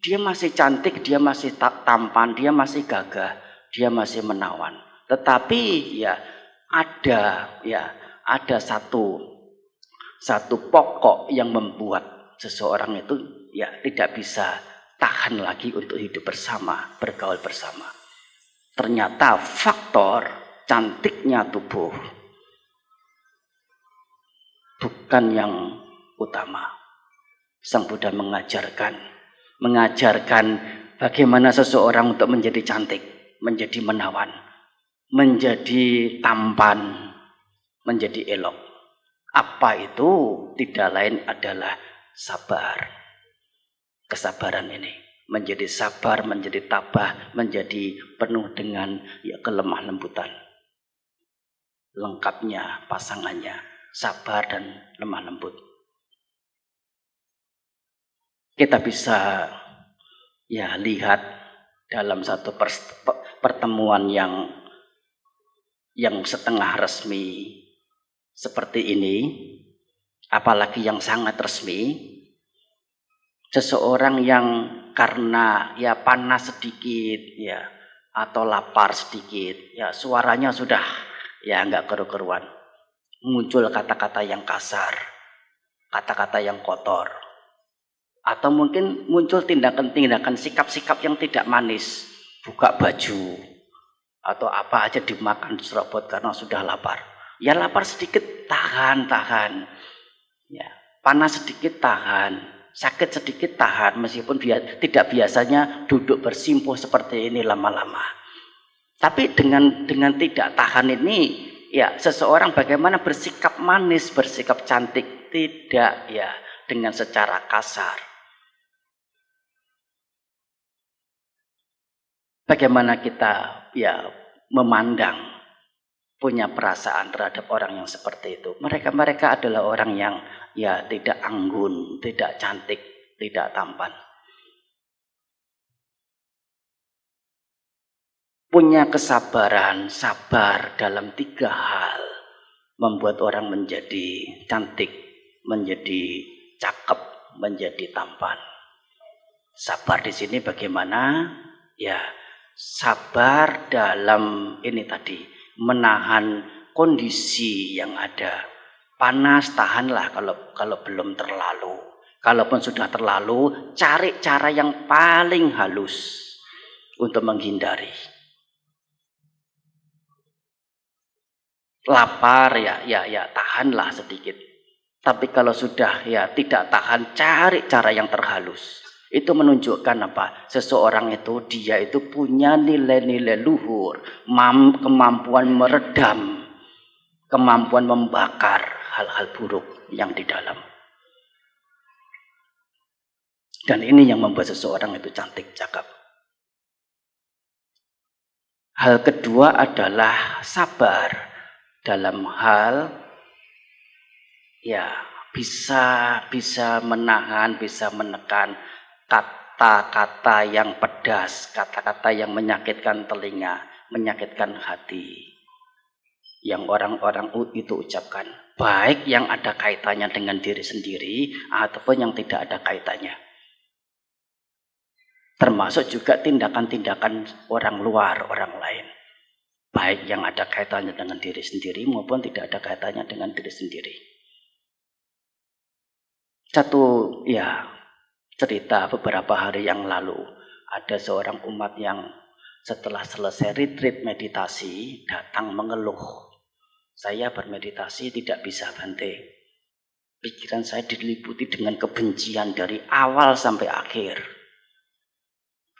Dia masih cantik, dia masih tampan, dia masih gagah, dia masih menawan. Tetapi ya ada satu pokok yang membuat seseorang itu ya tidak bisa tahan lagi untuk hidup bersama, bergaul bersama. Ternyata faktor cantiknya tubuh bukan yang utama. Sang Buddha mengajarkan bagaimana seseorang untuk menjadi cantik, menjadi menawan, menjadi tampan, menjadi elok. Apa itu? Tidak lain adalah sabar. Kesabaran ini menjadi sabar, menjadi tabah, menjadi penuh dengan kelemah lembutan. Lengkapnya pasangannya sabar dan lemah lembut. Kita bisa lihat dalam satu pertemuan yang setengah resmi seperti ini, apalagi yang sangat resmi, seseorang yang karena panas sedikit atau lapar sedikit, suaranya sudah enggak keru-keruan, muncul kata-kata yang kasar, kata-kata yang kotor. Atau mungkin muncul tindakan-tindakan, sikap-sikap yang tidak manis, buka baju atau apa aja dimakan serobot karena sudah lapar. Ya lapar sedikit tahan. Ya, panas sedikit tahan, sakit sedikit tahan, meskipun tidak biasanya duduk bersimpuh seperti ini lama-lama. Tapi dengan tidak tahan ini, seseorang bagaimana bersikap manis, bersikap cantik, tidak dengan secara kasar. Bagaimana kita memandang, punya perasaan terhadap orang yang seperti itu. Mereka adalah orang yang tidak anggun, tidak cantik, tidak tampan. Punya kesabaran, sabar dalam 3 hal membuat orang menjadi cantik, menjadi cakep, menjadi tampan. Sabar di sini bagaimana? Sabar dalam ini tadi, menahan kondisi yang ada. Panas tahanlah kalau belum terlalu. Kalaupun sudah terlalu, cari cara yang paling halus untuk menghindari. Lapar tahanlah sedikit. Tapi kalau sudah tidak tahan, cari cara yang terhalus. Itu menunjukkan apa? Seseorang dia itu punya nilai-nilai luhur, kemampuan meredam, kemampuan membakar hal-hal buruk yang di dalam. Dan ini yang membuat seseorang itu cantik, cakep. Hal kedua adalah sabar dalam hal bisa menahan, bisa menekan kata-kata yang pedas, kata-kata yang menyakitkan telinga, menyakitkan hati, yang orang-orang itu ucapkan, baik yang ada kaitannya dengan diri sendiri ataupun yang tidak ada kaitannya. Termasuk juga tindakan-tindakan orang luar, orang lain, baik yang ada kaitannya dengan diri sendiri maupun tidak ada kaitannya dengan diri sendiri. Satu cerita beberapa hari yang lalu, ada seorang umat yang setelah selesai retreat meditasi datang mengeluh, saya bermeditasi tidak bisa Bante, pikiran saya diliputi dengan kebencian dari awal sampai akhir.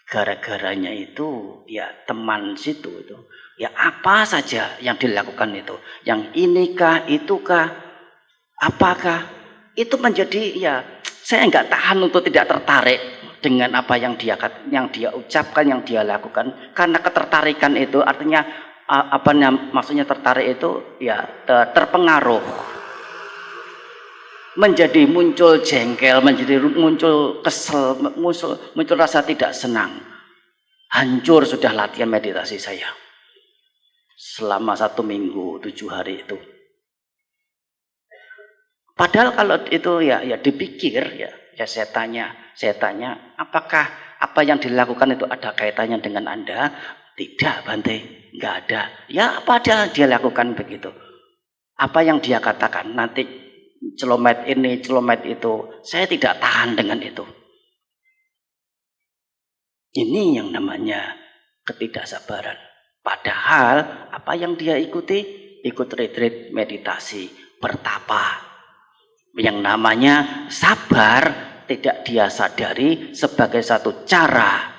Gara-garanya itu teman situ itu apa saja yang dilakukan itu, yang inikah, itukah, apakah, itu menjadi saya enggak tahan untuk tidak tertarik dengan apa yang dia ucapkan, yang dia lakukan. Karena ketertarikan itu artinya maksudnya tertarik itu terpengaruh, menjadi muncul jengkel, menjadi muncul kesel, muncul rasa tidak senang. Hancur sudah latihan meditasi saya selama 1 minggu 7 hari itu. Padahal kalau itu dipikir saya tanya, apakah Apa yang dilakukan itu ada kaitannya dengan Anda? Tidak, Bante. Nggak ada. Ya apa dia lakukan begitu. Apa yang dia katakan, nanti celomet ini, celomet itu. Saya tidak tahan dengan itu. Ini yang namanya ketidaksabaran. Padahal apa yang dia ikuti? Ikut retreat meditasi, bertapa. Yang namanya sabar tidak dia sadari sebagai satu cara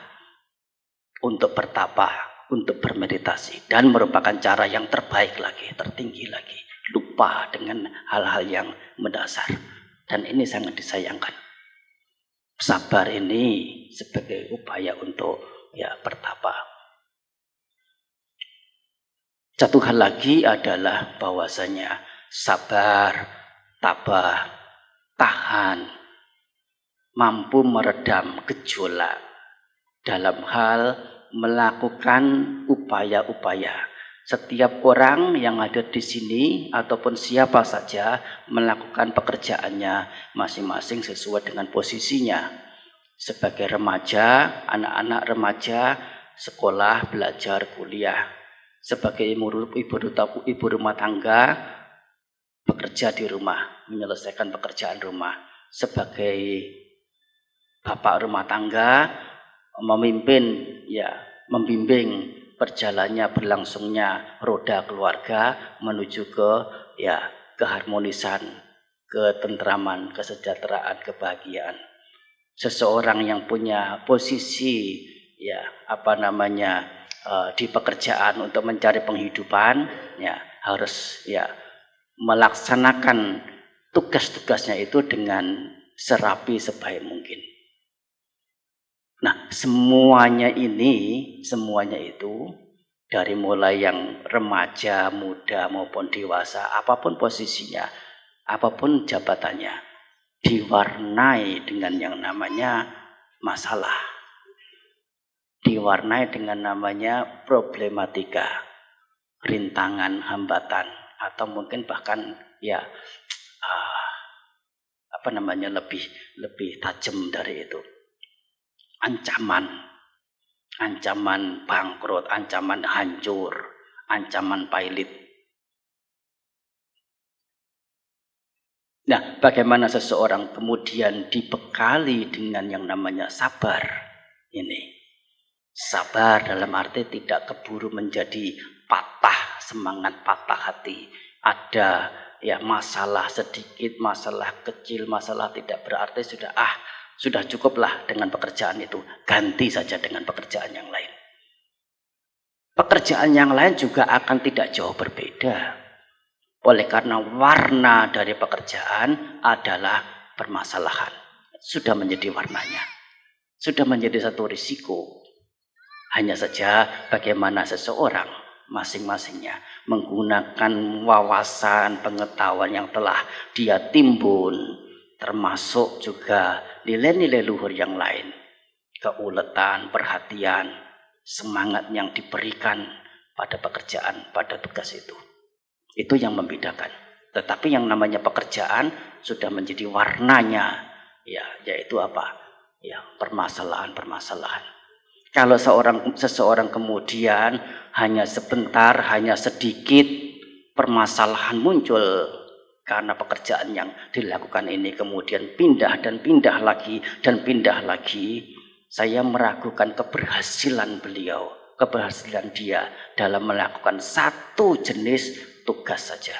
untuk bertapa, untuk bermeditasi. Dan merupakan cara yang terbaik lagi, tertinggi lagi. Lupa dengan hal-hal yang mendasar. Dan ini sangat disayangkan. Sabar ini sebagai upaya untuk bertapa. Satu hal lagi adalah bahwasanya sabar, tabah, tahan, mampu meredam gejolak dalam hal melakukan upaya-upaya. Setiap orang yang ada di sini ataupun siapa saja melakukan pekerjaannya masing-masing sesuai dengan posisinya. Sebagai remaja, anak-anak remaja, sekolah, belajar, kuliah. Sebagai ibu rumah tangga, bekerja di rumah, menyelesaikan pekerjaan rumah. Sebagai bapak rumah tangga, membimbing berjalannya berlangsungnya roda keluarga menuju ke keharmonisan, ketentraman, kesejahteraan, kebahagiaan. Seseorang yang punya posisi di pekerjaan untuk mencari penghidupan harus melaksanakan tugas-tugasnya itu dengan serapi sebaik mungkin. Nah, semuanya itu dari mulai yang remaja, muda maupun dewasa, apapun posisinya, apapun jabatannya, diwarnai dengan yang namanya masalah. Diwarnai dengan namanya problematika, rintangan, hambatan, atau mungkin bahkan lebih tajam dari itu. Ancaman bangkrut, ancaman hancur, ancaman pailit. Nah, bagaimana seseorang kemudian dibekali dengan yang namanya sabar ini? Sabar dalam arti tidak keburu menjadi patah semangat, patah hati. Ada masalah sedikit, masalah kecil, masalah tidak berarti sudah cukuplah dengan pekerjaan itu. Ganti saja dengan pekerjaan yang lain. Pekerjaan yang lain juga akan tidak jauh berbeda. Oleh karena warna dari pekerjaan adalah permasalahan. Sudah menjadi warnanya. Sudah menjadi satu risiko. Hanya saja bagaimana seseorang masing-masingnya menggunakan wawasan, pengetahuan yang telah dia timbun, termasuk juga nilai-nilai luhur yang lain, keuletan, perhatian, semangat yang diberikan pada pekerjaan, pada tugas itu. Itu yang membedakan. Tetapi yang namanya pekerjaan sudah menjadi warnanya, yaitu apa? Permasalahan-permasalahan. Kalau seseorang kemudian hanya sebentar, hanya sedikit permasalahan muncul karena pekerjaan yang dilakukan ini kemudian pindah dan pindah lagi dan pindah lagi, saya meragukan keberhasilan beliau, keberhasilan dia dalam melakukan satu jenis tugas saja.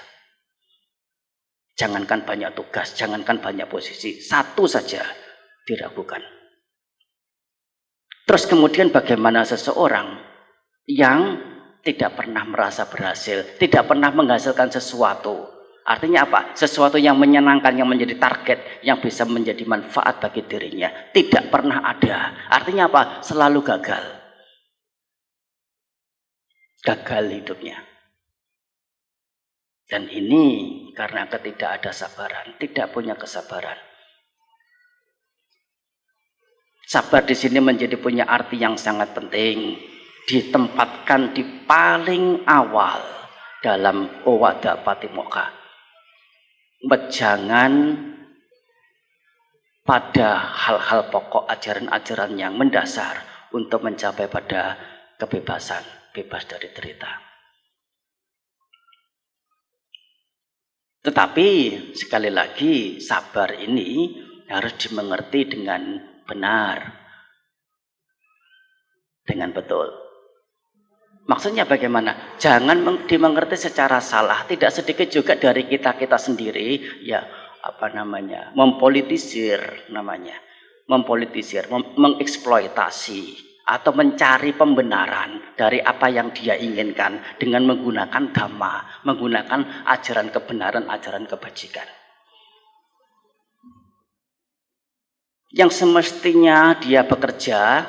Jangankan banyak tugas, jangankan banyak posisi, satu saja diragukan. Terus kemudian bagaimana seseorang yang tidak pernah merasa berhasil, tidak pernah menghasilkan sesuatu. Artinya apa? Sesuatu yang menyenangkan, yang menjadi target, yang bisa menjadi manfaat bagi dirinya. Tidak pernah ada. Artinya apa? Selalu gagal. Gagal hidupnya. Dan ini karena tidak ada sabaran, tidak punya kesabaran. Sabar di sini menjadi punya arti yang sangat penting. Ditempatkan di paling awal dalam Owada Patimokkha. Jangan pada hal-hal pokok ajaran-ajaran yang mendasar untuk mencapai pada kebebasan, bebas dari derita. Tetapi sekali lagi sabar ini harus dimengerti dengan benar, dengan betul. Maksudnya bagaimana? Jangan dimengerti secara salah. Tidak sedikit juga dari kita sendiri ya mempolitisir namanya, mengeksploitasi atau mencari pembenaran dari apa yang dia inginkan dengan menggunakan dhamma, menggunakan ajaran kebenaran, ajaran kebajikan. Yang semestinya dia bekerja,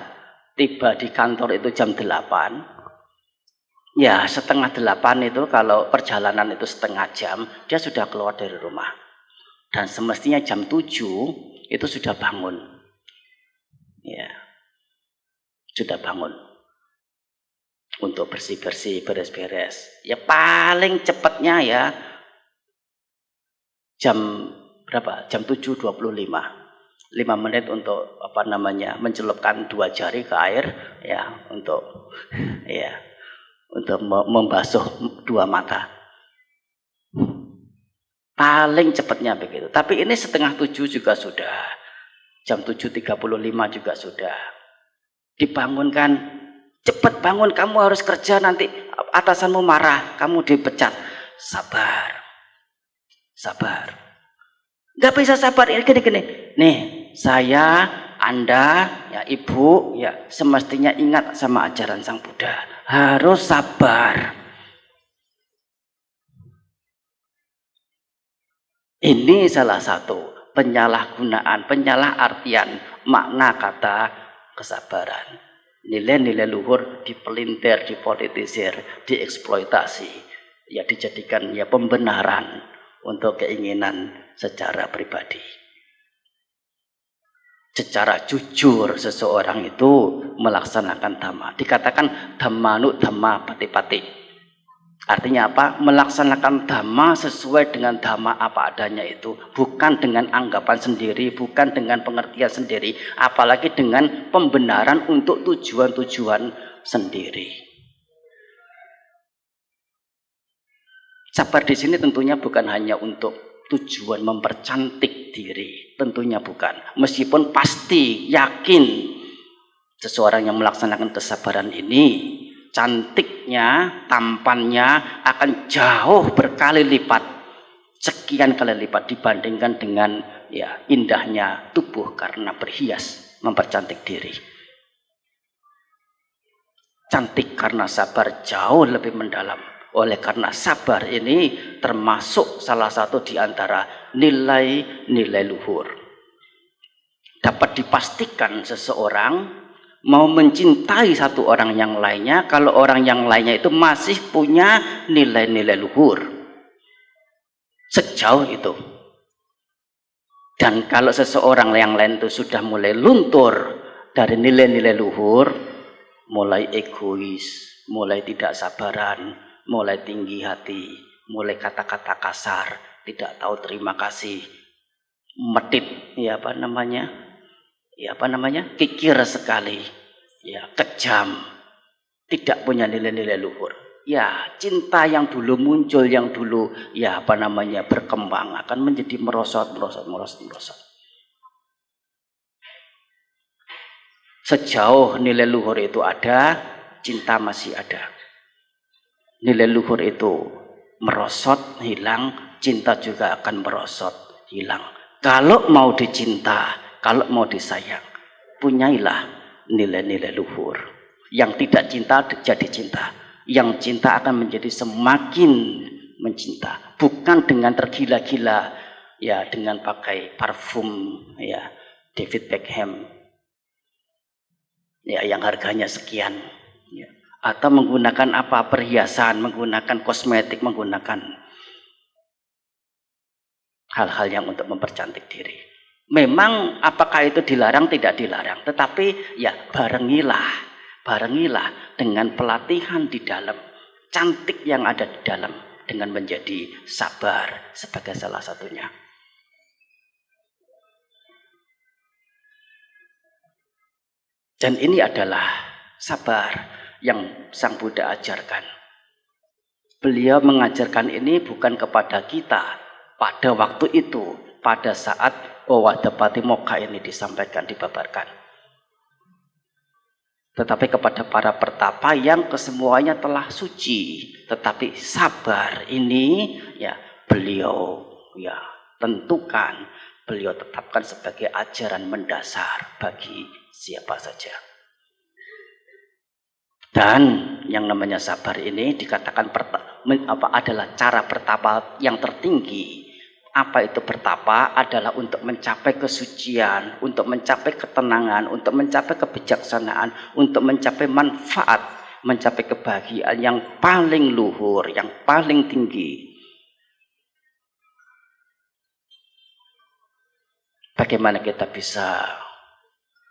tiba di kantor itu jam 8, ya setengah 8 itu kalau perjalanan itu setengah jam, dia sudah keluar dari rumah. Dan semestinya jam 7 itu sudah bangun. Ya. Sudah bangun. Untuk bersih-bersih, beres-beres. Ya paling cepatnya ya jam berapa? Jam 7.25. 5 menit untuk mencelupkan 2 jari ke air ya untuk membasuh 2 mata. Paling cepatnya begitu. Tapi ini setengah 7 juga sudah. Jam 7.35 juga sudah. Dibangunkan, cepat bangun, kamu harus kerja, nanti atasanmu marah, kamu dipecat. Sabar. Sabar. Gak bisa sabar, ini gini. Nih, saya, Anda, ya Ibu, ya semestinya ingat sama ajaran Sang Buddha. Harus sabar. Ini salah satu penyalahgunaan, penyalahartian makna kata kesabaran. Nilai-nilai luhur dipelintir, dipolitisir, dieksploitasi, ya dijadikan ya pembenaran untuk keinginan secara pribadi. Secara jujur seseorang itu melaksanakan dhamma. Dikatakan dhammanu dhamma pati-pati. Artinya apa? Melaksanakan dhamma sesuai dengan dhamma apa adanya itu. Bukan dengan anggapan sendiri, bukan dengan pengertian sendiri. Apalagi dengan pembenaran untuk tujuan-tujuan sendiri. Sabar di sini tentunya bukan hanya untuk tujuan mempercantik diri. Tentunya bukan. Meskipun pasti, yakin seseorang yang melaksanakan kesabaran ini cantiknya, tampannya akan jauh berkali lipat, sekian kali lipat dibandingkan dengan ya indahnya tubuh karena berhias, mempercantik diri. Cantik karena sabar jauh lebih mendalam. Oleh karena sabar ini termasuk salah satu di antara nilai-nilai luhur. Dapat dipastikan seseorang mau mencintai satu orang yang lainnya kalau orang yang lainnya itu masih punya nilai-nilai luhur. Sejauh itu. Dan kalau seseorang yang lain itu sudah mulai luntur dari nilai-nilai luhur, mulai egois, mulai tidak sabaran, mulai tinggi hati, mulai kata-kata kasar, tidak tahu terima kasih, medit, kikir sekali, ya kejam, tidak punya nilai-nilai luhur. Ya cinta yang dulu muncul, yang dulu berkembang akan menjadi merosot. Sejauh nilai luhur itu ada, cinta masih ada. Nilai luhur itu merosot, hilang, cinta juga akan merosot, hilang. Kalau mau dicinta, kalau mau disayang, punyailah nilai-nilai luhur. Yang tidak cinta jadi cinta. Yang cinta akan menjadi semakin mencinta. Bukan dengan tergila-gila, ya dengan pakai parfum, ya David Beckham, ya yang harganya sekian, ya. Atau menggunakan perhiasan, menggunakan kosmetik, menggunakan hal-hal yang untuk mempercantik diri. Memang apakah itu dilarang? Tidak dilarang. Tetapi ya barengilah dengan pelatihan di dalam, cantik yang ada di dalam, dengan menjadi sabar sebagai salah satunya. Dan ini adalah sabar yang Sang Buddha ajarkan. Beliau mengajarkan ini bukan kepada kita pada waktu itu, pada saat Owada Patimokkha ini disampaikan, dibabarkan. Tetapi kepada para pertapa yang kesemuanya telah suci, tetapi sabar ini ya beliau ya tentukan, beliau tetapkan sebagai ajaran mendasar bagi siapa saja. Dan yang namanya sabar ini dikatakan adalah cara bertapa yang tertinggi. Apa itu bertapa? Adalah untuk mencapai kesucian, untuk mencapai ketenangan, untuk mencapai kebijaksanaan, untuk mencapai manfaat, mencapai kebahagiaan yang paling luhur, yang paling tinggi. Bagaimana kita bisa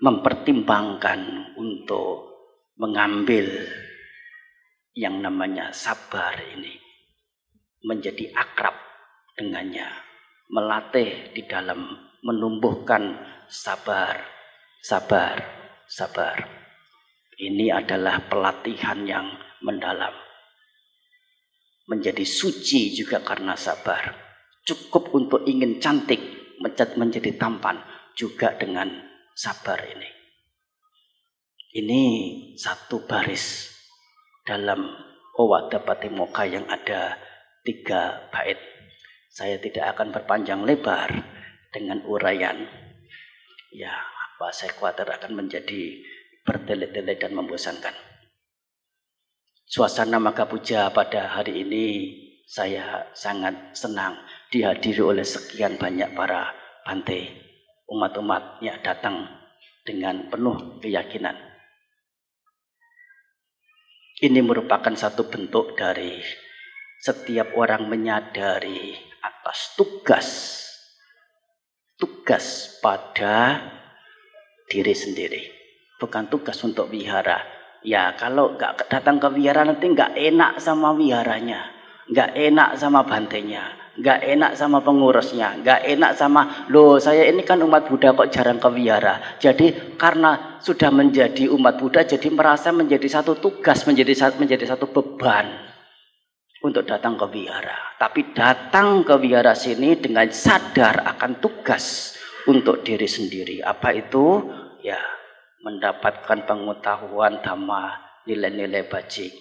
mempertimbangkan untuk mengambil yang namanya sabar ini, menjadi akrab dengannya, melatih di dalam menumbuhkan sabar. Ini adalah pelatihan yang mendalam. Menjadi suci juga karena sabar. Cukup untuk ingin cantik, menjadi tampan juga dengan sabar ini. Ini satu baris dalam Owada Patimokkha yang ada 3 bait. Saya tidak akan berpanjang lebar dengan uraian. Ya, saya khawatir akan menjadi bertele-tele dan membosankan. Suasana Magha Puja pada hari ini saya sangat senang dihadiri oleh sekian banyak para bante, umat-umat yang datang dengan penuh keyakinan. Ini merupakan satu bentuk dari setiap orang menyadari atas tugas pada diri sendiri, bukan tugas untuk wihara. Ya, kalau nggak datang ke wihara nanti nggak enak sama wiharanya, nggak enak sama bantenya, nggak enak sama pengurusnya, nggak enak sama saya ini kan umat Buddha kok jarang ke wihara. Jadi karena sudah menjadi umat Buddha, jadi merasa menjadi satu tugas, menjadi satu beban untuk datang ke wihara. Tapi datang ke wihara sini dengan sadar akan tugas untuk diri sendiri. Apa itu? Ya, mendapatkan pengetahuan dhamma, nilai-nilai bajik,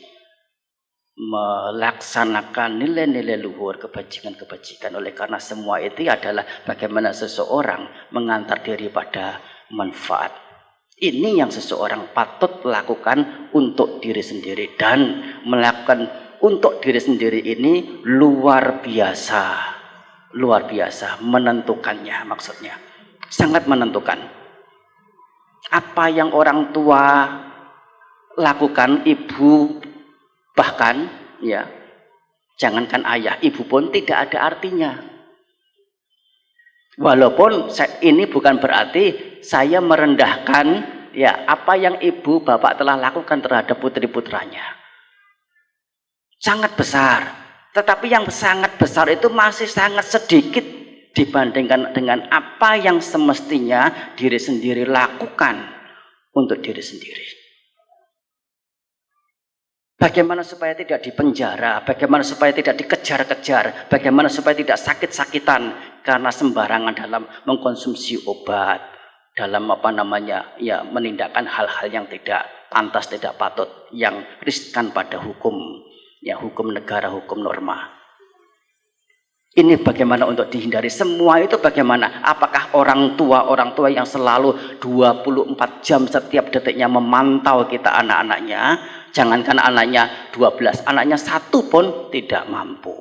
melaksanakan nilai-nilai luhur, kebajikan-kebajikan. Oleh karena semua itu adalah bagaimana seseorang mengantar diri pada manfaat. Ini yang seseorang patut lakukan untuk diri sendiri, dan melakukan untuk diri sendiri ini luar biasa menentukannya, maksudnya sangat menentukan. Apa yang orang tua lakukan, ibu bahkan ya, jangankan ayah, ibu pun tidak ada artinya. Walaupun ini bukan berarti saya merendahkan ya apa yang ibu bapak telah lakukan terhadap putri-putranya. Sangat besar, tetapi yang sangat besar itu masih sangat sedikit dibandingkan dengan apa yang semestinya diri sendiri lakukan untuk diri sendiri. Bagaimana supaya tidak dipenjara, bagaimana supaya tidak dikejar-kejar, bagaimana supaya tidak sakit-sakitan karena sembarangan dalam mengkonsumsi obat, dalam menindakkan hal-hal yang tidak pantas, tidak patut, yang riskan pada hukum, ya hukum negara, hukum norma. Ini bagaimana untuk dihindari semua itu bagaimana? Apakah orang tua yang selalu 24 jam setiap detiknya memantau kita anak-anaknya, jangankan anaknya 12, anaknya 1 pun tidak mampu.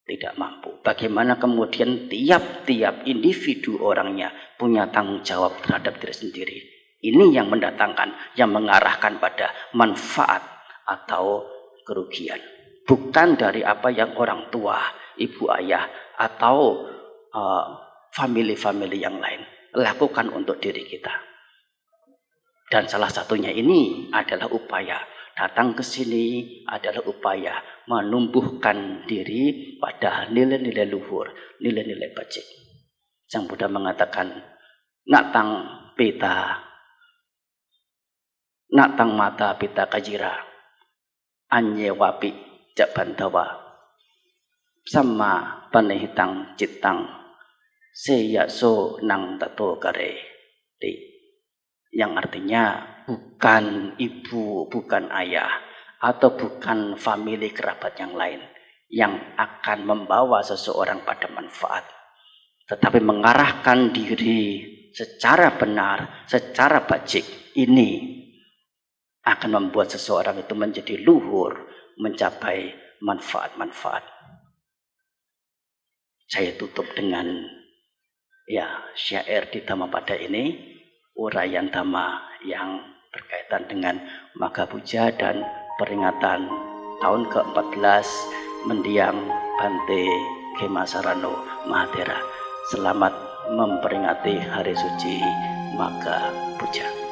Tidak mampu. Bagaimana kemudian tiap-tiap individu orangnya punya tanggung jawab terhadap diri sendiri. Ini yang mendatangkan, yang mengarahkan pada manfaat atau kerugian. Bukan dari apa yang orang tua, ibu ayah, atau family-family yang lain lakukan untuk diri kita. Dan salah satunya ini adalah upaya datang ke sini, adalah upaya menumbuhkan diri pada nilai-nilai luhur, nilai-nilai bajik. Sang Buddha mengatakan, natang peta nak tang mata pita kajira anye wapi jak bantawa sama panehitang citang seya so nang tato kare di, yang artinya bukan ibu, bukan ayah atau bukan famili kerabat yang lain yang akan membawa seseorang pada manfaat, tetapi mengarahkan diri secara benar, secara bajik ini akan membuat seseorang itu menjadi luhur, mencapai manfaat-manfaat. Saya tutup dengan syair di Dhammapada ini, uraian Dhamma yang berkaitan dengan Magha Puja dan peringatan tahun ke-14 mendiang Bante Khema Sarano Mahathera. Selamat memperingati Hari Suci Magha Puja.